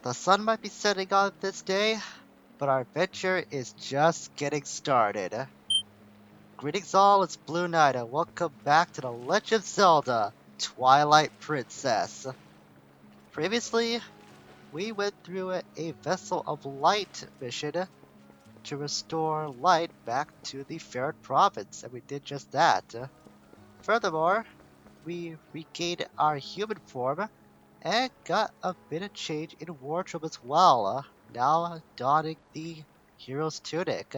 The sun might be setting on this day, but our adventure is just getting started. Greetings all, it's Blue Knight and welcome back to the Legend of Zelda, Twilight Princess. Previously, we went through a Vessel of Light mission to restore light back to the Farid province, and we did just that. Furthermore, we regained our human form and got a bit of change in wardrobe as well, now donning the hero's tunic,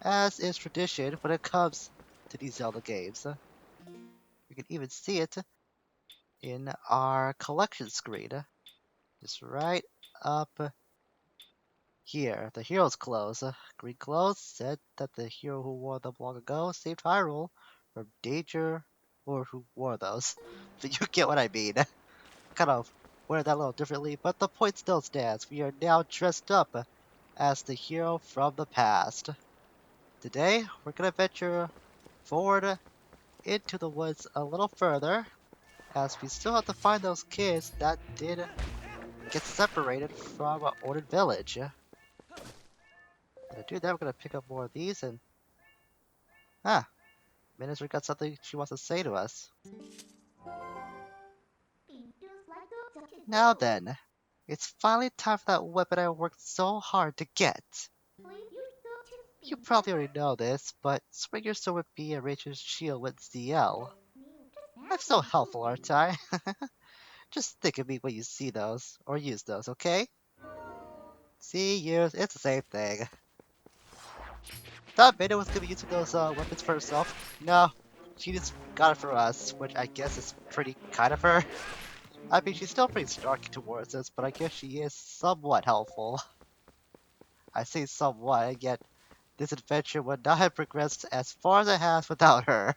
as is tradition when it comes to these Zelda games. You can even see it in our collection screen, just right up here. The hero's clothes. Green clothes said that the hero who wore them long ago saved Hyrule from danger, or who wore those. But you get what I mean. Kind of wear that a little differently, but the point still stands. We are now dressed up as the hero from the past. Today, we're gonna venture forward into the woods a little further, as we still have to find those kids that did get separated from our ordered village. To do that, we're gonna pick up more of these and Minister got something she wants to say to us. Now then, it's finally time for that weapon I worked so hard to get. You probably already know this, but swing your sword with B and Rachel's shield with ZL. I'm so helpful, aren't I? Just think of me when you see those, or use those, okay? See, use, it's the same thing. Thought Beta was gonna be using those weapons for herself. No, she just got it for us, which I guess is pretty kind of her. I mean, she's still pretty snarky towards us, but I guess she is somewhat helpful. I say somewhat, and yet this adventure would not have progressed as far as it has without her.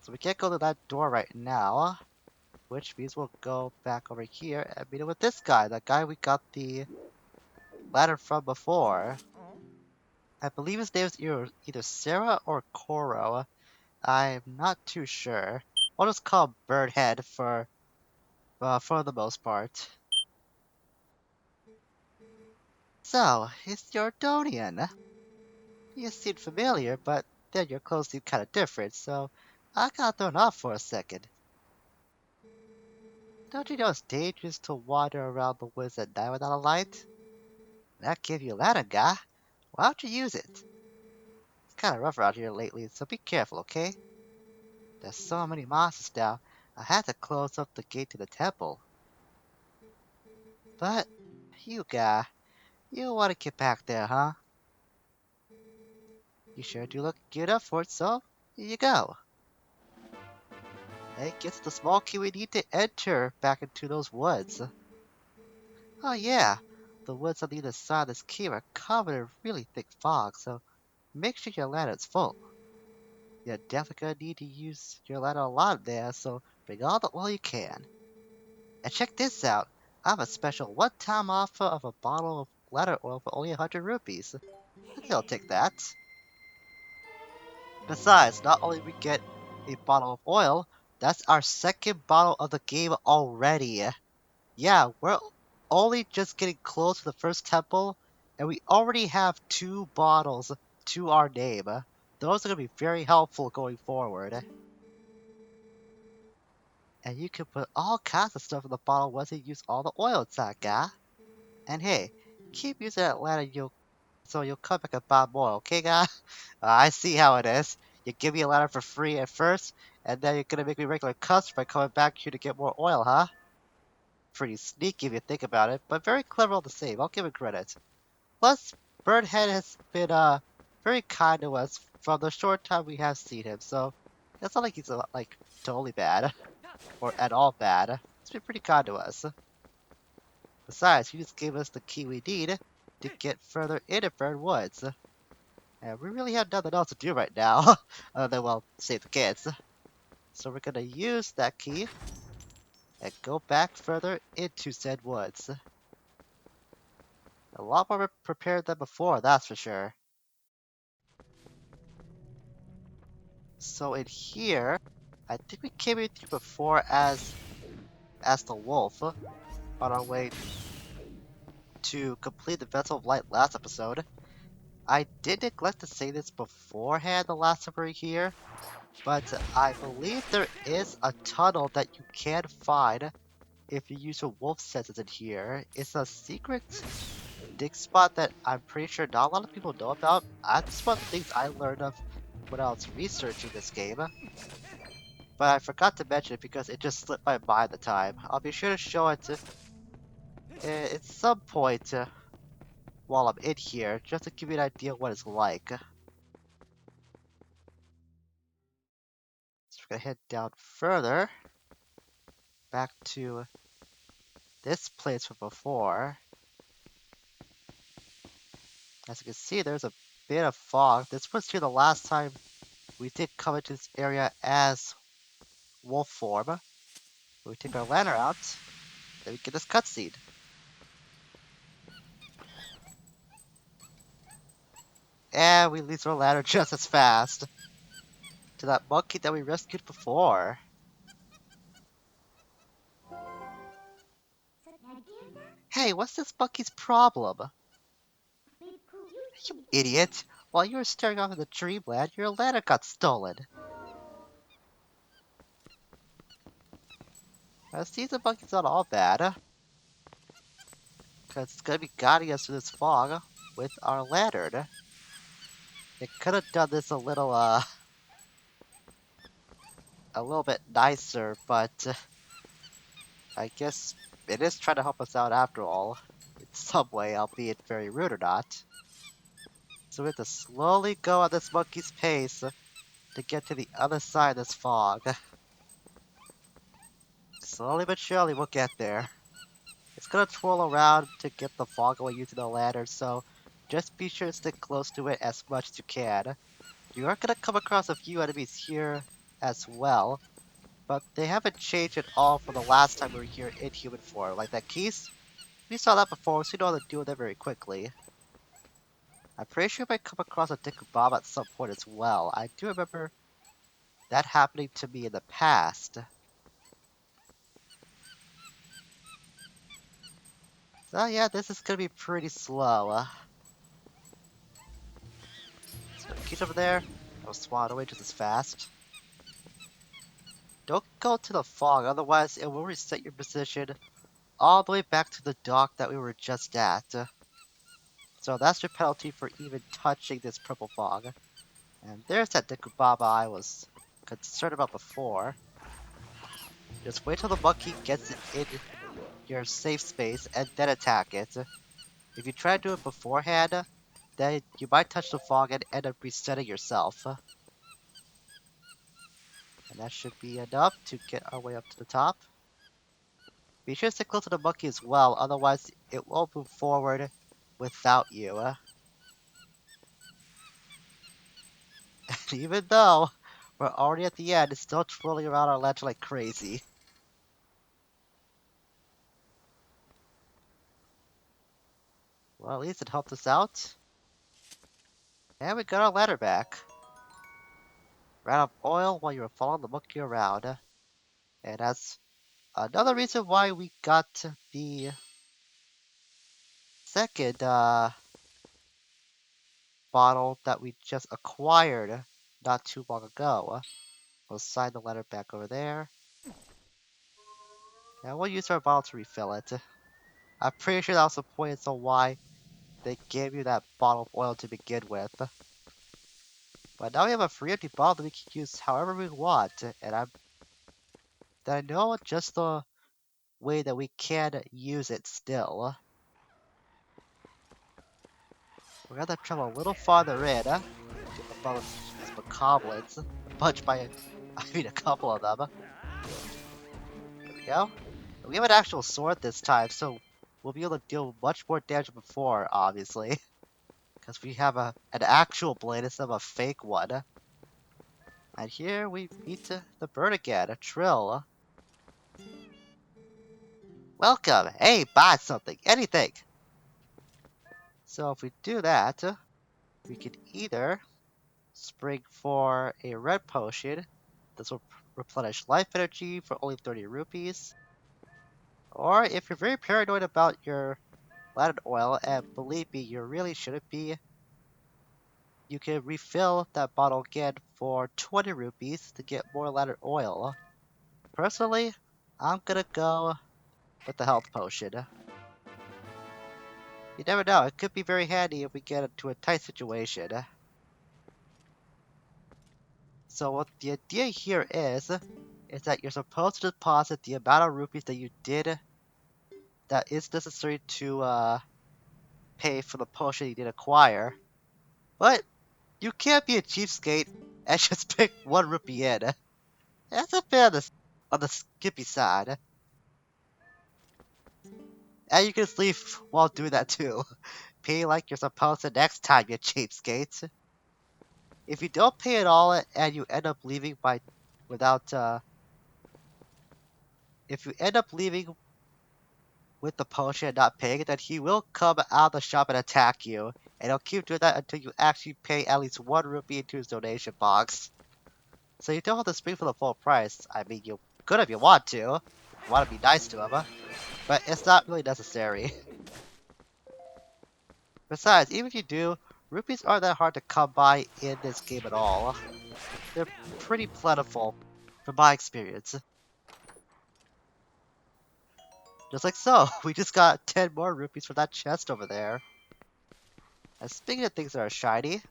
So we can't go to that door right now, which means we'll go back over here and meet up with this guy, the guy we got the ladder from before. I believe his name is either Sarah or Koro. I'm not too sure. I'll just call him Birdhead for the most part. So, it's your Donian. You seem familiar, but then your clothes seem kind of different, so I got thrown off for a second. Don't you know it's dangerous to wander around the woods at night without a light? That give you a ladder, guy. Why don't you use it? It's kind of rough out here lately, so be careful, okay? There's so many monsters now, I had to close up the gate to the temple. But, you guy, you want to get back there, huh? You sure do look geared up for it, so here you go. It gets the small key we need to enter back into those woods. Oh yeah, the woods on either side of this cave are covered in really thick fog, so make sure your ladder's full. You're definitely gonna need to use your ladder a lot there, so bring all the oil you can. And check this out, I have a special one-time offer of a bottle of ladder oil for only 100 rupees. I think I'll take that. Besides, not only we get a bottle of oil, that's our second bottle of the game already. Yeah, we're only just getting close to the first temple, and we already have two bottles to our name. Those are going to be very helpful going forward. And you can put all kinds of stuff in the bottle once you use all the oil inside, guy. And hey, keep using that ladder so you'll come back and buy more, okay, guy? I see how it is. You give me a ladder for free at first, and then you're gonna make me a regular customer by coming back here to get more oil, huh? Pretty sneaky if you think about it, but very clever all the same. I'll give it credit. Plus, Birdhead has been very kind to us from the short time we have seen him, so it's not like he's like totally bad or at all bad. He's been pretty kind to us. Besides, he just gave us the key we need to get further into Fern Woods. And we really have nothing else to do right now, other than, well, save the kids. So we're gonna use that key and go back further into said woods. A lot more prepared than before, that's for sure. So in here, I think we came in here before as the wolf. on our way to complete the Vessel of Light last episode. I did neglect to say this beforehand the last time we were here, but I believe there is a tunnel that you can find if you use your wolf senses in here. It's a secret dig spot that I'm pretty sure not a lot of people know about. That's one of the things I learned of when I was researching this game. But I forgot to mention it because it just slipped my mind at the time. I'll be sure to show it at some point while I'm in here, just to give you an idea what it's like. So we're gonna head down further, back to this place from before. As you can see, there's a bit of fog. This was here the last time we did come into this area as wolf form. We take our lantern out, then we get this cutscene. And we lose our lantern just as fast to that monkey that we rescued before. Hey, what's this monkey's problem? You idiot! While you were staring off in the dreamland, your lantern got stolen. It seems the monkey's not all bad, because it's gonna be guiding us through this fog with our lantern. It could have done this a little bit nicer, but I guess it is trying to help us out after all, in some way, albeit very rude or not. So we have to slowly go at this monkey's pace to get to the other side of this fog. Slowly but surely we'll get there. It's gonna twirl around to get the fog away using the lantern, so just be sure to stick close to it as much as you can. You are gonna come across a few enemies here as well, but they haven't changed at all from the last time we were here in human form. Like that keys, we saw that before, so you know how to deal with it very quickly. I'm pretty sure I might come across a Deku Bomb at some point as well. I do remember that happening to me in the past. So yeah, this is gonna be pretty slow. So keep over there. I'll swat away just as fast. Don't go to the fog, otherwise it will reset your position all the way back to the dock that we were just at. So that's your penalty for even touching this purple fog. And there's that Dekubaba I was concerned about before. Just wait till the monkey gets it in your safe space and then attack it. If you try to do it beforehand, then you might touch the fog and end up resetting yourself. And that should be enough to get our way up to the top. Be sure to stick close to the monkey as well, otherwise it won't move forward without you. And even though we're already at the end, it's still twirling around our ledge like crazy. Well, at least it helped us out. And we got our ladder back. Ran out of oil while you were following the monkey around. And that's another reason why we got the second bottle that we just acquired not too long ago. We'll slide the letter back over there. And we'll use our bottle to refill it. I'm pretty sure that was the point as to why they gave you that bottle of oil to begin with. But now we have a free empty bottle that we can use however we want. And I know just the way that we can use it still. We're gonna have to travel a little farther in. Get the bottle of these bokoblins. A bunch by, I mean a couple of them. There we go. We have an actual sword this time, so we'll be able to deal with much more damage than before, obviously. Because we have an actual blade instead of a fake one. And here we meet the bird again, a Trill. Welcome! Hey, buy something, anything! So if we do that, we could either spring for a red potion. This will replenish life energy for only 30 rupees. Or if you're very paranoid about your ladder oil, and believe me, you really shouldn't be, you can refill that bottle again for 20 rupees to get more ladder oil. Personally, I'm gonna go with the health potion. You never know, it could be very handy if we get into a tight situation. So what the idea here is that you're supposed to deposit the amount of rupees that you did that is necessary to pay for the potion you did acquire. But you can't be a cheapskate and just pick 1 rupee in. That's a bit on the skippy side. And you can sleep while doing that too. Pay like you're supposed to next time, you cheapskate. If you don't pay it all and you end up leaving by without if you end up leaving with the potion and not paying, then he will come out of the shop and attack you. And he'll keep doing that until you actually pay at least 1 rupee into his donation box. So you don't have to spring for the full price. I mean, you could if you want to. You want to be nice to him, but it's not really necessary. Besides, even if you do, rupees aren't that hard to come by in this game at all. They're pretty plentiful, from my experience. Just like so, we just got 10 more rupees from that chest over there. And speaking of things that are shiny, we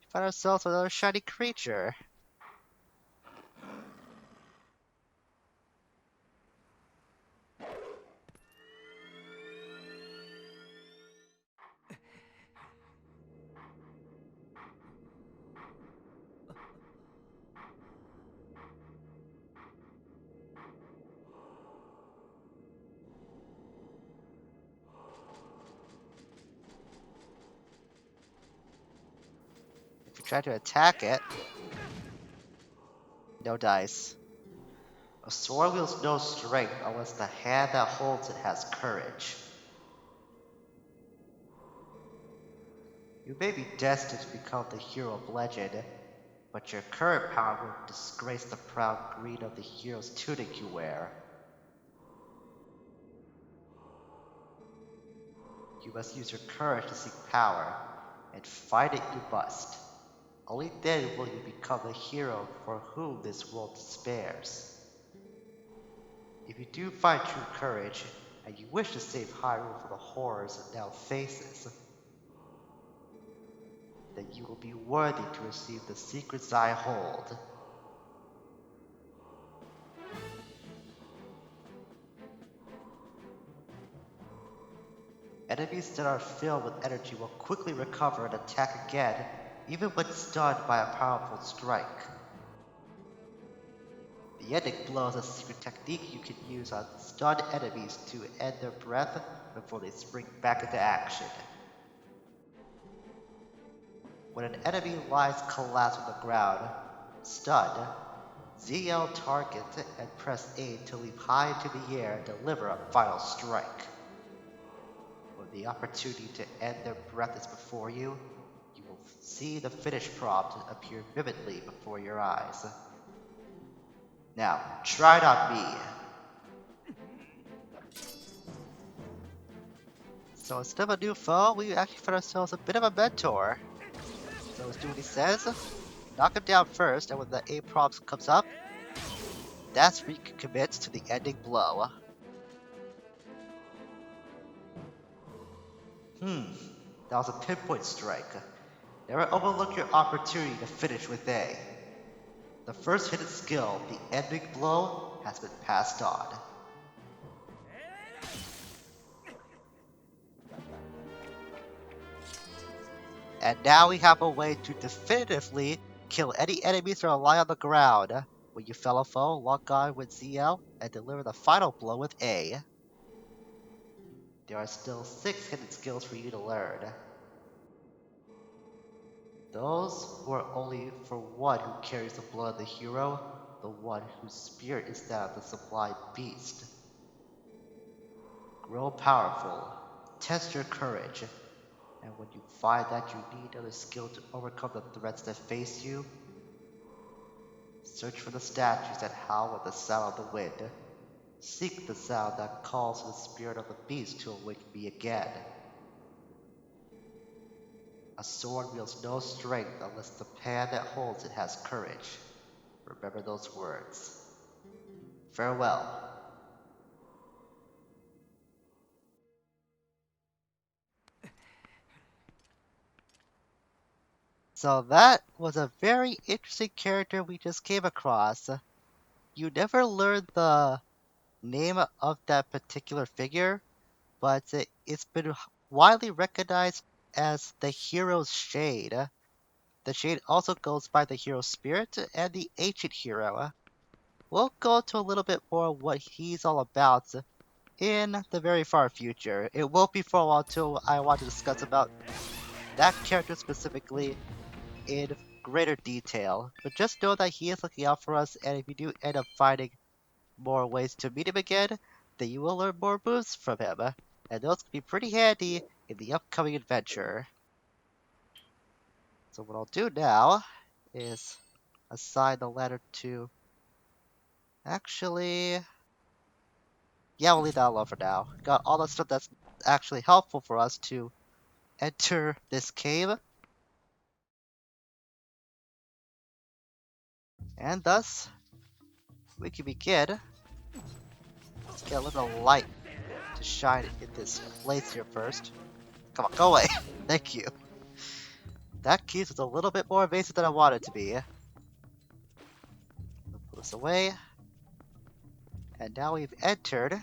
find ourselves another shiny creature. If you try to attack it, no dice. A sword wields no strength unless the hand that holds it has courage. You may be destined to become the hero of legend, but your current power will disgrace the proud green of the hero's tunic you wear. You must use your courage to seek power, and fight it you must. Only then will you become the hero for whom this world despairs. If you do find true courage, and you wish to save Hyrule from the horrors it now faces, then you will be worthy to receive the secrets I hold. Enemies that are filled with energy will quickly recover and attack again, even when stunned by a powerful strike. The ending blow is a secret technique you can use on stunned enemies to end their breath before they spring back into action. When an enemy lies collapsed on the ground, stunned, ZL target and press A to leap high into the air and deliver a final strike. When the opportunity to end their breath is before you, you will see the finish prompt appear vividly before your eyes. Now, try it on me. So instead of a new foe, we actually found ourselves a bit of a mentor. So let's do what he says. Knock him down first, and when the A prompt comes up, that's where you can commit to the ending blow. That was a pinpoint strike. Never overlook your opportunity to finish with A. The first hidden skill, the ending blow, has been passed on. And now we have a way to definitively kill any enemies that lie on the ground. When you fellow foe, lock on with ZL and deliver the final blow with A. There are still 6 hidden skills for you to learn. Those who are only for one who carries the blood of the hero, the one whose spirit is that of the sublime beast. Grow powerful, test your courage, and when you find that you need another skill to overcome the threats that face you, search for the statues that howl at the sound of the wind. Seek the sound that calls to the spirit of the beast to awaken me again. A sword wields no strength unless the hand that holds it has courage. Remember those words. Farewell. So that was a very interesting character we just came across. You never learned the name of that particular figure, but it's been widely recognized as the hero's shade. The shade also goes by the hero spirit and the ancient hero. We'll go into a little bit more what he's all about in the very far future. It won't be for a while till I want to discuss about that character specifically in greater detail. But just know that he is looking out for us, and if you do end up finding more ways to meet him again, then you will learn more moves from him. And those can be pretty handy in the upcoming adventure. So what I'll do now is assign the ladder to... Actually... Yeah, we'll leave that alone for now. Got all the stuff that's actually helpful for us to enter this cave. And thus, we can begin. Let's get a little light to shine in this place here first. Come on, go away. Thank you. That key was a little bit more evasive than I wanted it to be. We'll put this away. And now we've entered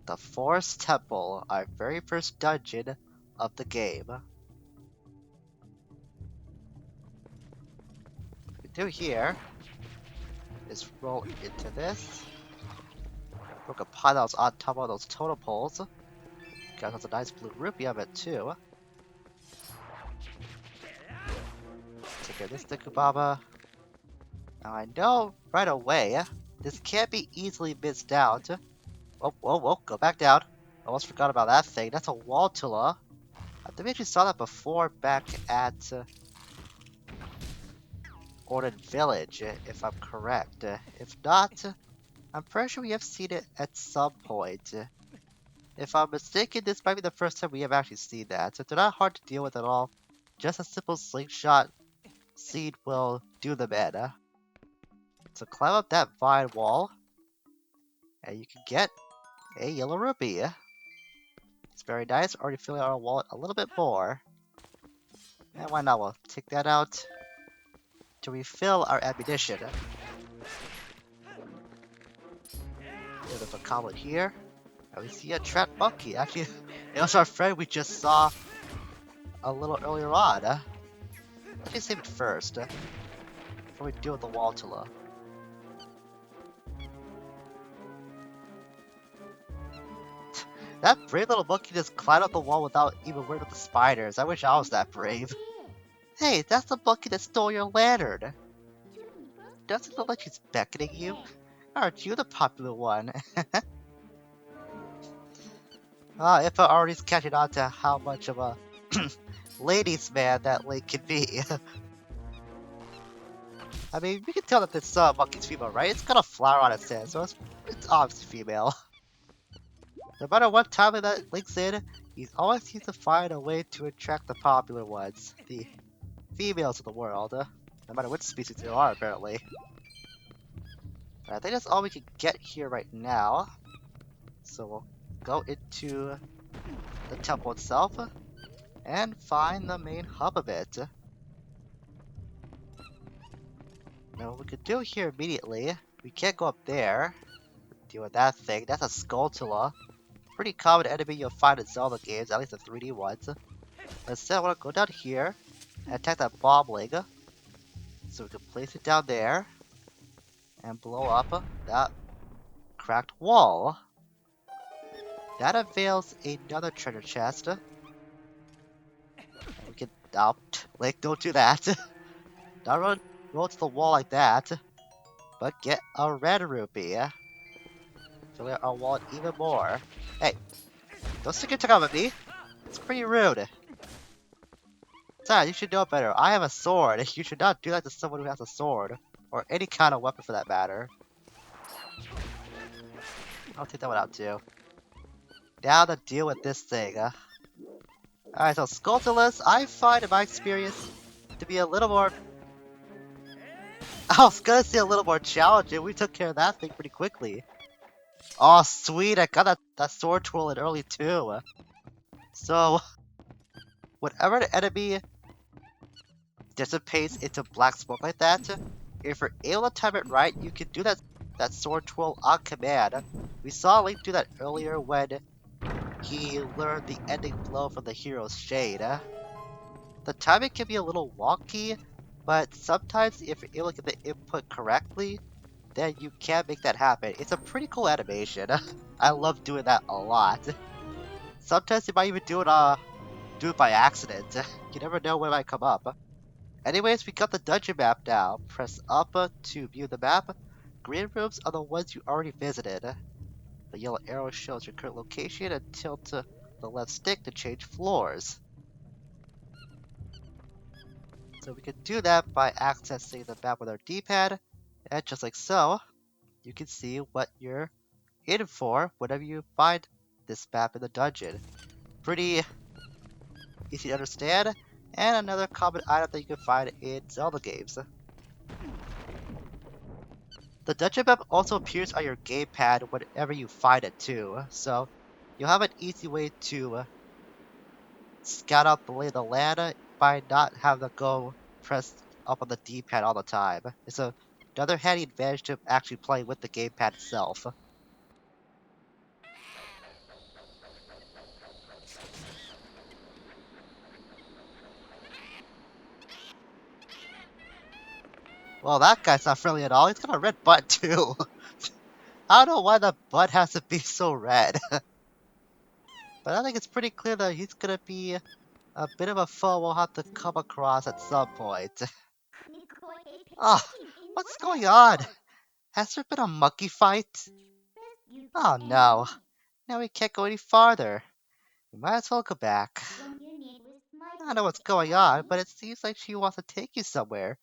the Forest Temple, our very first dungeon of the game. What we do here is roll into this. Broke a pile that was on top of those totem poles. Got us a nice blue rupee of it too. Take care of this Dekubaba. Now I know right away this can't be easily missed out. Whoa, whoa, whoa, go back down. Almost forgot about that thing. That's a Skulltula. I think we actually saw that before back at Orden Village, if I'm correct. If not, I'm pretty sure we have seen it at some point. If I'm mistaken, this might be the first time we have actually seen that. So they're not hard to deal with at all. Just a simple slingshot seed will do the man. So climb up that vine wall, and you can get a yellow rupee. It's very nice. Already filling our wallet a little bit more. And why not? We'll take that out to refill our ammunition. There's a comet here. And we see a trapped monkey. Actually, it was our friend we just saw a little earlier on. Let me save it first. Before we deal with the Skulltula. That brave little monkey just climbed up the wall without even worrying about the spiders. I wish I was that brave. Hey, that's the monkey that stole your lantern. Doesn't it look like she's beckoning you? Aren't you the popular one? If I already catching on to how much of a ladies' man that Link can be. I mean, we can tell that this monkey's female, right? It's got a flower on its head, so it's obviously female. No matter what time that Link's in, he always seems to find a way to attract the popular ones, the females of the world, no matter which species they are, apparently. I think that's all we can get here right now. So we'll go into the temple itself and find the main hub of it. Now what we could do here immediately, we can't go up there, deal with that thing. That's a Skulltula. Pretty common enemy you'll find in Zelda games, at least the 3D ones. Instead, I want to go down here and attack that bombling. So we can place it down there and blow up that cracked wall. That unveils another treasure chest. And we can... Oh, Link, don't do that. Don't roll to the wall like that. But get a red rupee. Fill out our wallet even more. Hey, don't stick your tongue out at me. It's pretty rude. Besides, you should know better. I have a sword. You should not do that to someone who has a sword. Or any kind of weapon for that matter. I'll take that one out too. Now to deal with this thing. Alright, so Skulltulas, I find in my experience to be a little more... I was gonna say a little more challenging. We took care of that thing pretty quickly. Oh, sweet, I got that sword twirl in early too. So, whenever the enemy dissipates into black smoke like that, if you're able to time it right, you can do that sword twirl on command. We saw Link do that earlier when he learned the ending blow from the hero's shade. The timing can be a little wonky, but sometimes if you're able to get the input correctly, then you can make that happen. It's a pretty cool animation. I love doing that a lot. Sometimes you might even do it by accident. You never know when it might come up. Anyways, we got the dungeon map now. Press up to view the map. Green rooms are the ones you already visited. The yellow arrow shows your current location and tilt to the left stick to change floors. So we can do that by accessing the map with our D-pad, and just like so, you can see what you're in for whenever you find this map in the dungeon. Pretty easy to understand, and another common item that you can find in Zelda games. The dungeon map also appears on your gamepad whenever you find it too, so you'll have an easy way to scout out the lay of the land by not having to go press up on the D-pad all the time. It's another handy advantage to actually playing with the gamepad itself. Well, that guy's not friendly at all. He's got a red butt too. I don't know why the butt has to be so red. But I think it's pretty clear that he's gonna be a bit of a foe we'll have to come across at some point. Oh, what's going on? Has there been a monkey fight? Oh no. Now we can't go any farther. We might as well go back. I don't know what's going on, but it seems like she wants to take you somewhere.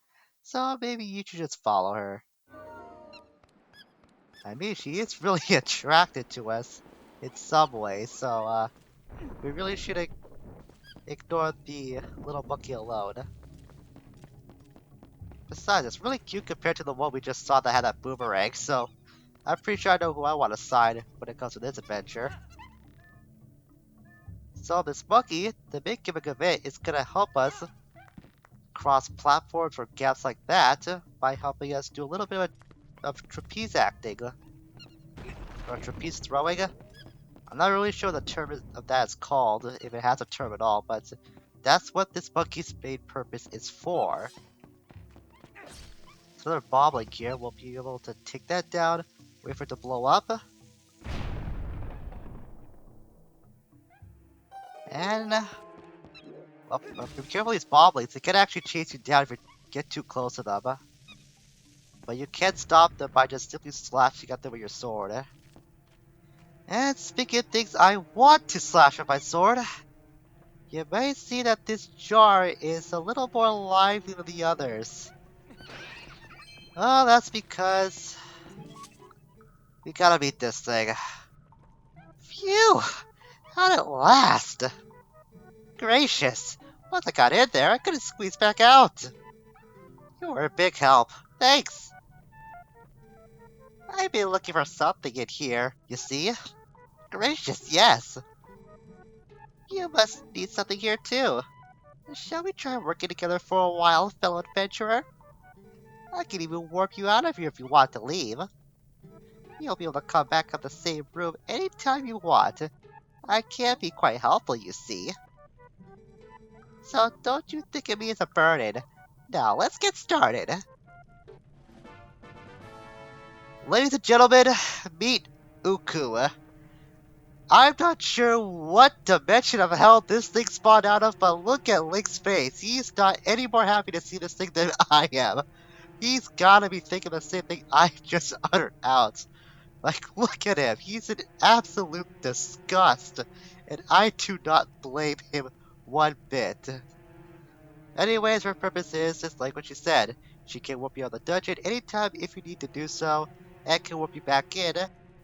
So maybe you should just follow her. I mean, she is really attracted to us in some way, so we really should ignore the little monkey alone. Besides, it's really cute compared to the one we just saw that had that boomerang, so I'm pretty sure I know who I want to side when it comes to this adventure. So this monkey, the main gimmick of it, is gonna help us cross platforms or gaps like that by helping us do a little bit of trapeze acting. Or trapeze throwing. I'm not really sure the term of that is called, if it has a term at all, but that's what this monkey's main purpose is for. So another bomb like here, we'll be able to take that down, wait for it to blow up. And, well, be careful with these bomblings, they can actually chase you down if you get too close to them. But you can't stop them by just simply slashing at them with your sword. And speaking of things I want to slash with my sword, you may see that this jar is a little more lively than the others. Oh, that's because we gotta beat this thing. Phew! How'd it last? Gracious! Once I got in there, I couldn't squeeze back out. You were a big help. Thanks! I've been looking for something in here, you see? Gracious, yes! You must need something here too. Shall we try working together for a while, fellow adventurer? I can even warp you out of here if you want to leave. You'll be able to come back up the same room anytime you want. I can be quite helpful, you see. So don't you think of me as a burden. Now let's get started. Ladies and gentlemen, meet Uku. I'm not sure what dimension of hell this thing spawned out of, but look at Link's face. He's not any more happy to see this thing than I am. He's gotta be thinking the same thing I just uttered out. Like, look at him. He's in absolute disgust. And I do not blame him one bit. Anyways, her purpose is just like what she said. She can warp you out of the dungeon anytime if you need to do so, and can warp you back in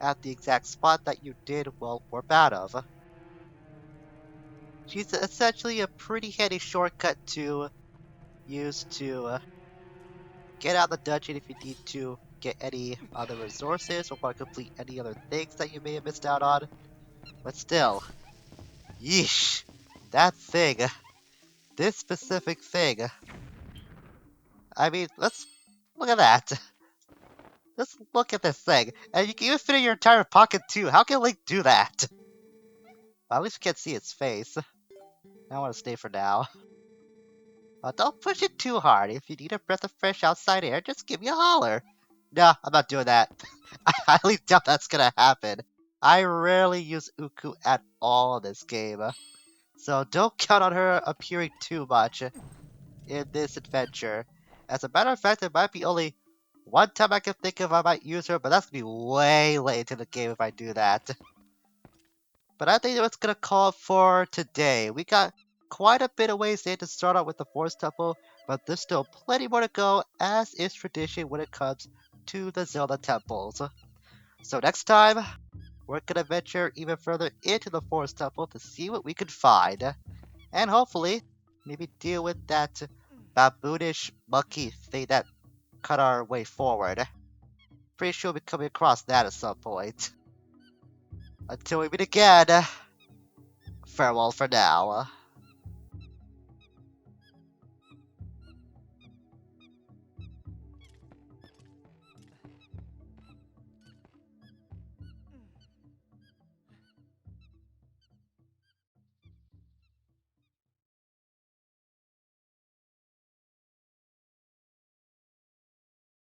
at the exact spot that you did well warp out of. She's essentially a pretty handy shortcut to use to get out of the dungeon if you need to get any other resources or want to complete any other things that you may have missed out on. But still, yeesh, that thing, this specific thing. I mean, let's look at that. Let's look at this thing. And you can even fit in your entire pocket too. How can Link do that? Well, at least we can't see its face. I want to stay for now. Don't push it too hard. If you need a breath of fresh outside air, just give me a holler. No, I'm not doing that. I highly doubt that's gonna happen. I rarely use Uku at all in this game. So don't count on her appearing too much in this adventure. As a matter of fact, there might be only one time I can think of I might use her, but that's gonna be way late into the game if I do that. But I think that's gonna call it for today. We got quite a bit of ways in to start out with the Forest Temple, but there's still plenty more to go, as is tradition when it comes to the Zelda temples. So next time, we're gonna venture even further into the Forest Temple to see what we can find. And hopefully, maybe deal with that baboonish monkey thing that cut our way forward. Pretty sure we'll be coming across that at some point. Until we meet again, farewell for now.